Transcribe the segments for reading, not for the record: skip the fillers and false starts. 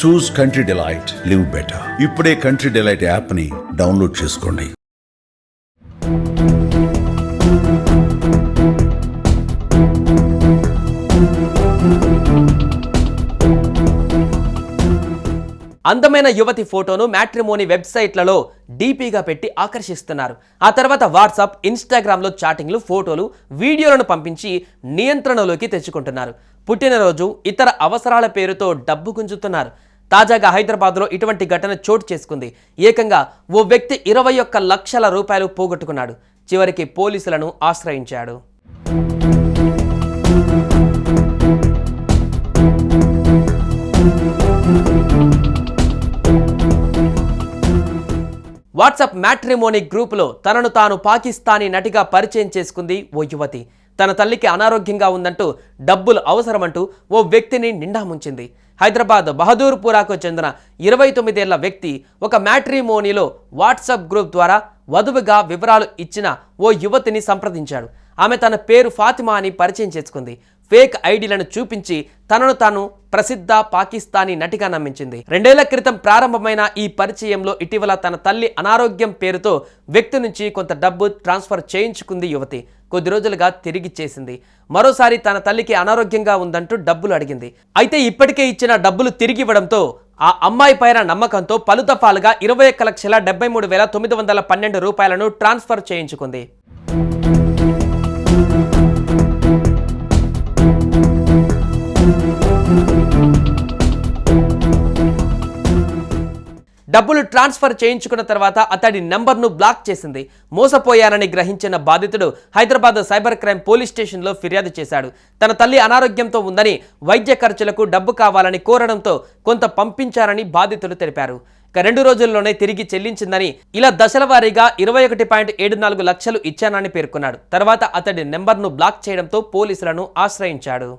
చూస్ country delight, live better. ఇప్పుడే country delight app ని download చేసుకోండి. అందమైన యువతి ఫోటోను మ్యాట్రిమోనీ వెబ్సైట్లలో డీపీగా పెట్టి ఆకర్షిస్తున్నారు. ఆ తర్వాత వాట్సాప్, ఇన్స్టాగ్రామ్లో చాటింగ్లు, ఫోటోలు, వీడియోలను పంపించి నియంత్రణలోకి తెచ్చుకుంటున్నారు. పుట్టినరోజు, ఇతర అవసరాల పేరుతో డబ్బు గుంజుతున్నారు. తాజాగా హైదరాబాద్లో ఇటువంటి ఘటన చోటు చేసుకుంది. ఏకంగా ఓ వ్యక్తి 21 లక్షల రూపాయలు పోగొట్టుకున్నాడు. చివరికి పోలీసులను ఆశ్రయించాడు. వాట్సాప్ మ్యాట్రిమోనీ గ్రూపులో తనను తాను పాకిస్తానీ నటిగా పరిచయం చేసుకుంది ఓ యువతి. తన తల్లికి అనారోగ్యంగా ఉందంటూ డబ్బులు అవసరమంటూ ఓ వ్యక్తిని నిండా ముంచింది. హైదరాబాద్ బహదూర్పురాకు చెందిన 29 ఏళ్ల వ్యక్తి ఒక మ్యాట్రిమోనీలో వాట్సాప్ గ్రూప్ ద్వారా వధువుగా వివరాలు ఇచ్చిన ఓ యువతిని సంప్రదించాడు. ఆమె తన పేరు ఫాతిమా అని పరిచయం చేసుకుంది. ఫేక్ ఐడీలను చూపించి తనను తాను ప్రసిద్ధ పాకిస్తానీ నటిగా నమ్మించింది. 2 ఏళ్ల క్రితం ప్రారంభమైన ఈ పరిచయంలో ఇటీవల తన తల్లి అనారోగ్యం పేరుతో వ్యక్తి నుంచి కొంత డబ్బు ట్రాన్స్ఫర్ చేయించుకుంది యువతి. కొద్ది రోజులుగా తిరిగి చేసింది. మరోసారి తన తల్లికి అనారోగ్యంగా ఉందంటూ డబ్బులు అడిగింది. అయితే ఇప్పటికే ఇచ్చిన డబ్బులు తిరిగి ఇవ్వడంతో ఆ అమ్మాయి పైన నమ్మకంతో పలు దఫాలుగా 21,73,912 రూపాయలను ట్రాన్స్ఫర్ చేయించుకుంది. డబ్బులు ట్రాన్స్ఫర్ చేయించుకున్న తర్వాత అతడి నెంబర్ను బ్లాక్ చేసింది. మోసపోయానని గ్రహించిన బాధితుడు హైదరాబాద్ సైబర్ క్రైమ్ పోలీస్ స్టేషన్లో ఫిర్యాదు చేశాడు. తన తల్లి అనారోగ్యంతో ఉందని, వైద్య ఖర్చులకు డబ్బు కావాలని కోరడంతో కొంత పంపించారని బాధితుడు తెలిపారు. 2 రోజుల్లోనే తిరిగి చెల్లించిందని, ఇలా దశల వారీగా 21.74 లక్షలు ఇచ్చానని పేర్కొన్నాడు. తర్వాత అతడి నెంబర్ను బ్లాక్ చేయడంతో పోలీసులను ఆశ్రయించాడు.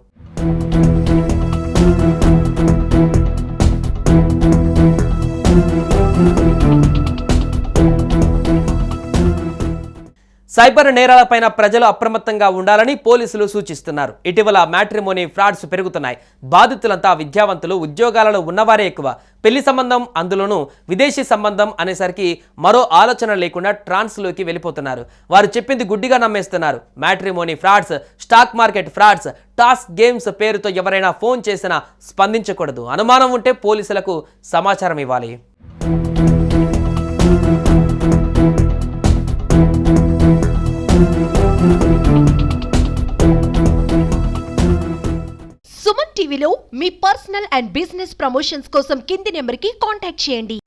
సైబర్ నేరాలపైన ప్రజలు అప్రమత్తంగా ఉండాలని పోలీసులు సూచిస్తున్నారు. ఇటీవల మ్యాట్రిమోనీ ఫ్రాడ్స్ పెరుగుతున్నాయి. బాధితులంతా విద్యావంతులు, ఉద్యోగాలలో ఉన్నవారే ఎక్కువ. పెళ్లి సంబంధం, అందులోనూ విదేశీ సంబంధం అనేసరికి మరో ఆలోచన లేకుండా ట్రాన్స్లోకి వెళ్ళిపోతున్నారు. వారు చెప్పింది గుడ్డిగా నమ్మేస్తున్నారు. Matrimony frauds, stock market frauds, task games పేరుతో ఎవరైనా ఫోన్ చేసినా స్పందించకూడదు. అనుమానం ఉంటే పోలీసులకు సమాచారం ఇవ్వాలి. సుమన్ టీవీలో మీ పర్సనల్ అండ్ బిజినెస్ ప్రమోషన్స్ కోసం కింది నెంబర్కి కాంటాక్ట్ చేయండి.